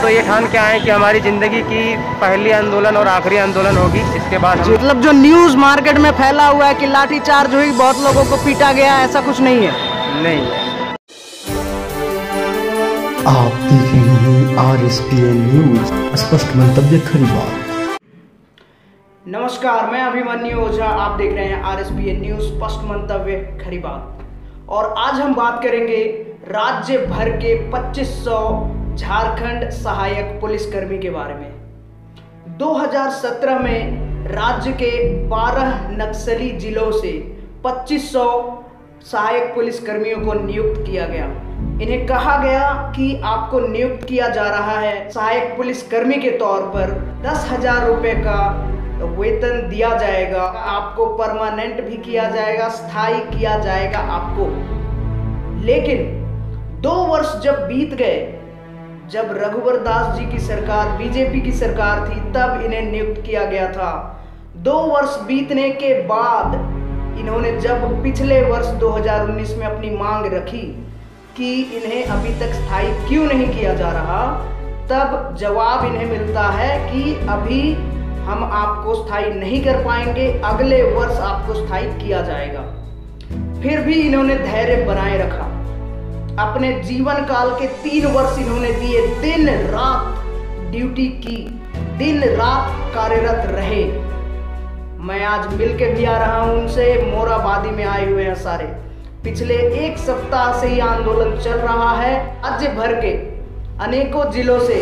तो ये ठान के आए कि हमारी ज़िंदगी की पहली आंदोलन और आखिरी आंदोलन होगी। इसके बाद मतलब जो न्यूज़ मार्केट में फैला हुआ है कि लाठीचार्ज हुई, बहुत लोगों को पीटा गया, ऐसा कुछ नहीं है। नहीं। आप देख रहे हैं RSPN न्यूज़, स्पष्ट मंतव्य खरी बात। नमस्कार, मैं अभिमन्यु ओझा, आप देख रहे हैं RSPN न्यूज़, स्पष्ट मंतव्य खरी बात। और आज हम बात करेंगे राज्य भर के 2500 झारखंड सहायक पुलिसकर्मी के बारे में। 2017 में राज्य के 12 नक्सली जिलों से 2500 सहायक पुलिसकर्मियों को नियुक्त किया गया। इन्हें कहा गया कि आपको नियुक्त किया जा रहा है सहायक पुलिसकर्मी के तौर पर 10,000 रुपये का वेतन दिया जाएगा, आपको परमानेंट भी किया जाएगा, स्थायी किया जाएगा आपको। लेकिन 2 वर्ष जब बीत गए, जब रघुवर दास जी की सरकार, बीजेपी की सरकार थी, तब इन्हें नियुक्त किया गया था। 2 वर्ष बीतने के बाद इन्होंने जब पिछले वर्ष 2019 में अपनी मांग रखी कि इन्हें अभी तक स्थायी क्यों नहीं किया जा रहा, तब जवाब इन्हें मिलता है कि अभी हम आपको स्थायी नहीं कर पाएंगे, अगले वर्ष आपको स्थायी किया जाएगा। फिर भी इन्होंने धैर्य बनाए रखा। अपने जीवन काल के 3 वर्ष इन्होंने दिए, दिन रात ड्यूटी की, दिन रात कार्यरत रहे। मैं आज मिल के भी आ रहा हूं उनसे, मोराबादी में आए हुए हैं सारे। पिछले 1 सप्ताह से ये आंदोलन चल रहा है। राज्य भर के अनेकों जिलों से,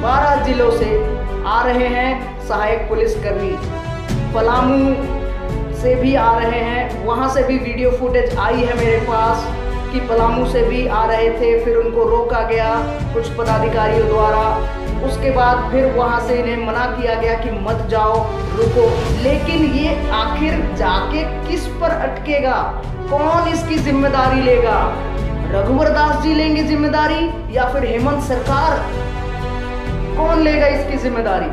12 जिलों से आ रहे हैं सहायक पुलिसकर्मी। पलामू से भी आ रहे हैं, वहाँ से भी वीडियो फुटेज आई है मेरे पास कि पलामू से भी आ रहे थे, फिर उनको रोका गया कुछ पदाधिकारियों द्वारा। उसके बाद फिर वहाँ से इन्हें मना किया गया कि मत जाओ, रुको। लेकिन ये आखिर जाके किस पर अटकेगा? कौन इसकी जिम्मेदारी लेगा? रघुवर दास जी लेंगे जिम्मेदारी या फिर हेमंत सरकार? कौन लेगा इसकी जिम्मेदारी?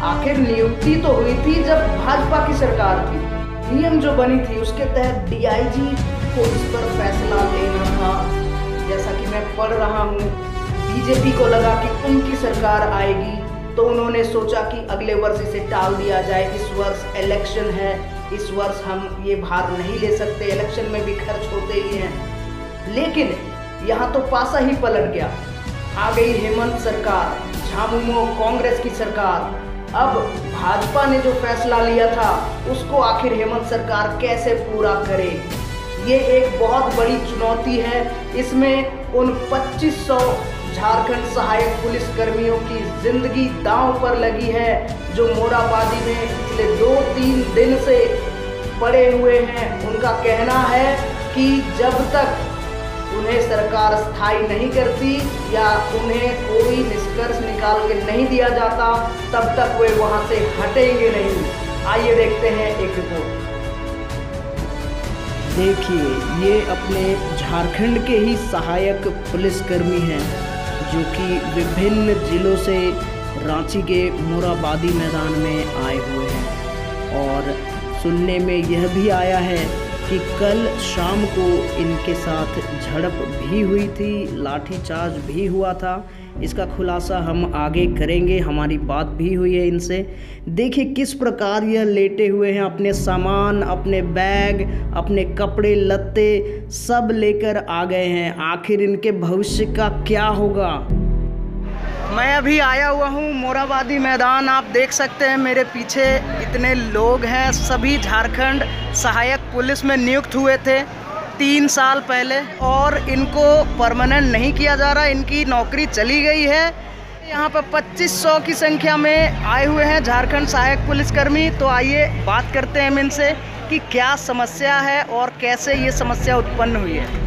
आखिर नियुक्ति तो हुई थी जब भाजपा की सरकार थी, नियम जो बनी थी उसके तहत DIG को इस पर फैसला लेना था। जैसा कि मैं पढ़ रहा हूँ, बीजेपी को लगा कि उनकी सरकार आएगी तो उन्होंने सोचा कि अगले वर्ष इसे टाल दिया जाए। इस वर्ष इलेक्शन है, इस वर्ष हम ये भार नहीं ले सकते, इलेक्शन में भी खर्च होते ही हैं। लेकिन यहाँ तो पासा ही पलट गया। आ गई हेमंत सरकार, झामुमो कांग्रेस की सरकार। अब भाजपा ने जो फैसला लिया था उसको आखिर हेमंत सरकार कैसे पूरा करे, ये एक बहुत बड़ी चुनौती है। इसमें उन 2500 झारखंड सहायक पुलिसकर्मियों की जिंदगी दांव पर लगी है, जो मोराबादी में पिछले 2-3 दिन से पड़े हुए हैं। उनका कहना है कि जब तक उन्हें सरकार स्थायी नहीं करती या उन्हें कोई निष्कर्ष निकाल के नहीं दिया जाता, तब तक वे वहां से हटेंगे नहीं। आइए देखते हैं एक रिपोर्ट। देखिए, ये अपने झारखंड के ही सहायक पुलिसकर्मी हैं जो कि विभिन्न जिलों से रांची के मोराबादी मैदान में आए हुए हैं। और सुनने में यह भी आया है कि कल शाम को इनके साथ झड़प भी हुई थी, लाठीचार्ज भी हुआ था। इसका खुलासा हम आगे करेंगे, हमारी बात भी हुई है इनसे। देखिए किस प्रकार यह लेटे हुए हैं, अपने सामान, अपने बैग, अपने कपड़े लत्ते सब लेकर आ गए हैं। आखिर इनके भविष्य का क्या होगा? मैं अभी आया हुआ हूँ मोराबादी मैदान, आप देख सकते हैं मेरे पीछे इतने लोग हैं। सभी झारखंड सहायक पुलिस में नियुक्त हुए थे 3 साल पहले और इनको परमानेंट नहीं किया जा रहा, इनकी नौकरी चली गई है। यहाँ पर 2500 की संख्या में आए हुए हैं झारखंड सहायक पुलिसकर्मी। तो आइए बात करते हैं इनसे कि क्या समस्या है और कैसे ये समस्या उत्पन्न हुई है।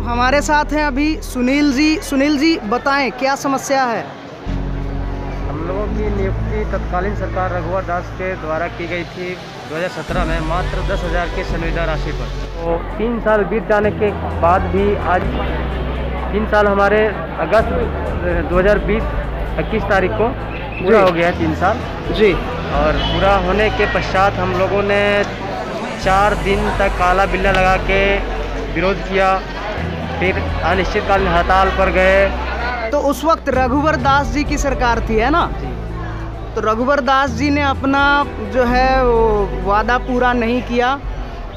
हमारे साथ हैं अभी सुनील जी। सुनील जी बताएं क्या समस्या है? हम लोगों की नियुक्ति तत्कालीन सरकार रघुवर दास के द्वारा की गई थी 2017 में, मात्र 10,000 की संविदा राशि पर। तो 3 साल बीत जाने के बाद भी आज 3 साल हमारे अगस्त 2020 21 तारीख को पूरा हो गया है 3 साल जी। और पूरा होने के पश्चात हम लोगों ने 4 दिन तक काला बिल्ला लगा के विरोध किया, फिर अनिश्चितकालीन हड़ताल पर गए तो उस वक्त रघुवर दास जी की सरकार थी, है ना? जी। तो रघुवर दास जी ने अपना जो है वो वादा पूरा नहीं किया,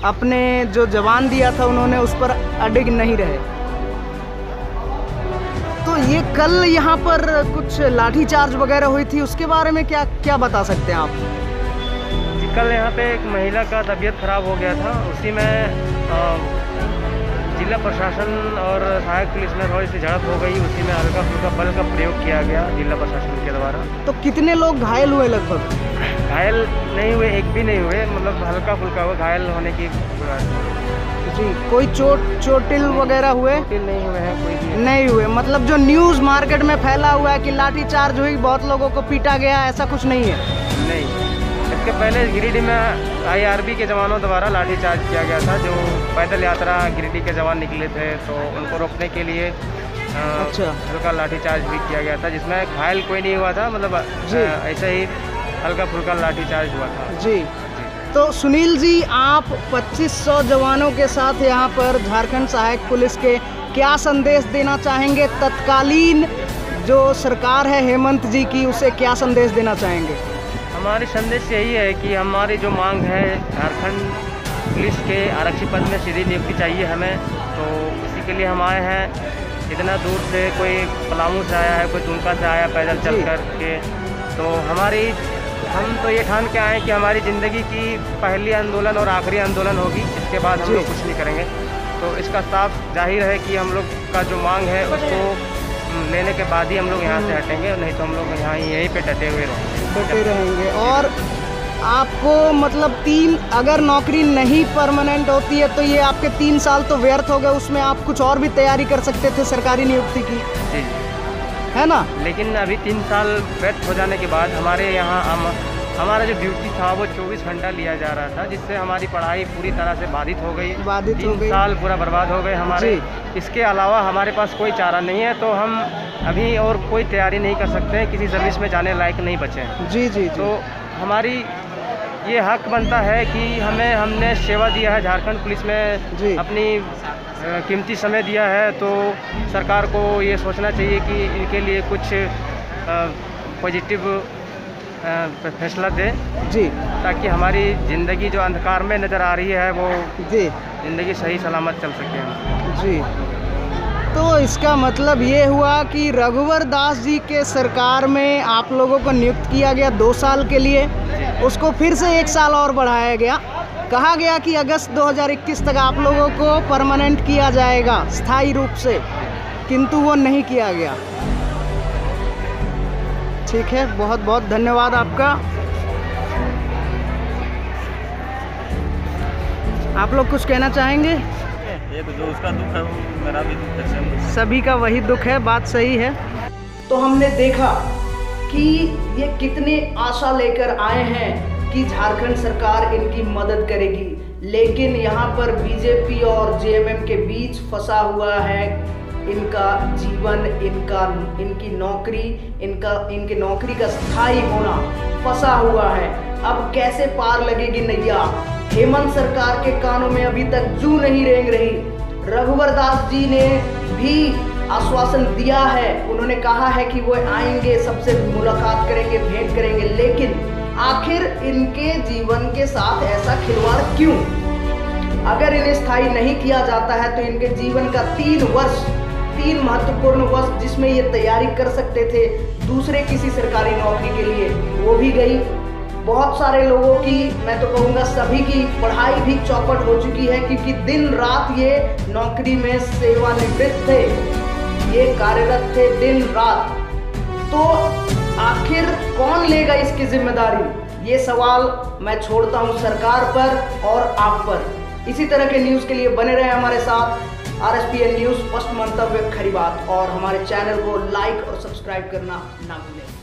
अपने जो जवान दिया था उन्होंने उस पर अडिग नहीं रहे। तो ये कल यहाँ पर कुछ लाठीचार्ज वगैरह हुई थी, उसके बारे में क्या क्या बता सकते हैं आप? जी, कल यहाँ पे एक महिला का तबीयत खराब हो गया था, उसी में जिला प्रशासन और सहायक पुलिस में थोड़ी सी झड़प हो गई, उसी में हल्का फुल्का बल का प्रयोग किया गया जिला प्रशासन के द्वारा। तो कितने लोग घायल हुए लगभग? घायल नहीं हुए, एक भी नहीं हुए, मतलब हल्का फुल्का हुआ, घायल होने की जी। कोई चोटिल वगैरह हुए? चोटिल नहीं हुए हैं, कोई भी नहीं हुए। मतलब जो न्यूज़ मार्केट में फैला हुआ है कि लाठीचार्ज हुई, बहुत लोगों को पीटा गया, ऐसा कुछ नहीं है? नहीं। इसके पहले गिरिडीह में IRB के जवानों द्वारा लाठीचार्ज किया गया था, जो पैदल यात्रा गिरिडीह के जवान निकले थे, तो उनको रोकने के लिए अच्छा, हल्का लाठीचार्ज भी किया गया था, जिसमें घायल कोई नहीं हुआ था, मतलब ऐसे ही हल्का फुल्का लाठीचार्ज हुआ था। जी। तो सुनील जी, आप 2500 जवानों के साथ यहाँ पर झारखंड सहायक पुलिस के क्या संदेश देना चाहेंगे? तत्कालीन जो सरकार है हेमंत जी की, उसे क्या संदेश देना चाहेंगे? हमारी संदेश यही है कि हमारी जो मांग है, झारखंड पुलिस के आरक्षी पद में सीधी नियुक्ति चाहिए हमें, तो इसी के लिए हम आए हैं। इतना दूर से कोई पलामू से आया है, कोई दुमका से आया पैदल चल कर के, तो हम तो ये ठान के आए कि हमारी ज़िंदगी की पहली आंदोलन और आखिरी आंदोलन होगी, इसके बाद हम लोग कुछ नहीं करेंगे। तो इसका साफ जाहिर है कि हम लोग का जो मांग है उसको लेने के बाद ही हम लोग यहाँ से हटेंगे, नहीं तो हम लोग यहाँ यहीं पे डटे हुए रहेंगे। और आपको मतलब अगर नौकरी नहीं परमानेंट होती है तो ये आपके 3 साल तो व्यर्थ हो गए, उसमें आप कुछ और भी तैयारी कर सकते थे सरकारी नियुक्ति की, जी, है ना? लेकिन अभी 3 साल व्यर्थ हो जाने के बाद हमारे यहाँ हमारा जो ड्यूटी था वो 24 घंटा लिया जा रहा था, जिससे हमारी पढ़ाई पूरी तरह से बाधित हो गई। 3 साल पूरा बर्बाद हो गए हमारे। इसके अलावा हमारे पास कोई चारा नहीं है, तो हम अभी और कोई तैयारी नहीं कर सकते हैं, किसी सर्विस में जाने लायक नहीं बचे हैं। जी। तो हमारी ये हक बनता है कि हमने सेवा दिया है झारखंड पुलिस में, अपनी कीमती समय दिया है, तो सरकार को ये सोचना चाहिए कि इनके लिए कुछ पॉजिटिव फैसला दे, जी, ताकि हमारी ज़िंदगी जो अंधकार में नज़र आ रही है वो ज़िंदगी सही सलामत चल सके। जी। तो इसका मतलब ये हुआ कि रघुवर दास जी के सरकार में आप लोगों को नियुक्त किया गया 2 साल के लिए, उसको फिर से 1 साल और बढ़ाया गया। कहा गया कि अगस्त 2021 तक आप लोगों को परमानेंट किया जाएगा स्थायी रूप से, किंतु वो नहीं किया गया। ठीक है, बहुत बहुत धन्यवाद आपका। आप लोग कुछ कहना चाहेंगे? ये जो उसका दुख है वो मेरा भी दुख है, सभी का वही दुख है, बात सही है। तो हमने देखा कि ये कितने आशा लेकर आए हैं कि झारखंड सरकार इनकी मदद करेगी, लेकिन यहाँ पर बीजेपी और जेएमएम के बीच फंसा हुआ है इनका जीवन, इनकी नौकरी, इनके नौकरी का स्थायी होना फंसा हुआ है। अब कैसे पार लगेगी नैया? हेमंत सरकार के कानों में अभी तक जू नहीं रेंग रही। रघुवर दास जी ने भी आश्वासन दिया है, उन्होंने कहा है कि वो आएंगे, सबसे मुलाकात करेंगे, भेंट करेंगे, लेकिन आखिर इनके जीवन के साथ ऐसा खिलवाड़ क्यों? अगर इन्हें स्थायी नहीं किया जाता है तो इनके जीवन का 3 महत्वपूर्ण वर्ष जिसमें ये तैयारी कर सकते थे दूसरे किसी सरकारी नौकरी के लिए, वो भी गई। बहुत सारे लोगों की, मैं तो कहूँगा सभी की पढ़ाई भी चौपट हो चुकी है, क्योंकि दिन रात ये नौकरी में सेवानिवृत्त थे, ये कार्यरत थे दिन रात। तो आखिर कौन लेगा इसकी जिम्मेदारी? ये सवाल मैं छोड़ता हूँ सरकार पर और आप पर। इसी तरह के न्यूज़ के लिए बने रहे हमारे साथ। RSPN न्यूज़, स्पष्ट मंतव्य, खरी बात, और हमारे चैनल को लाइक और सब्सक्राइब करना ना भूलें।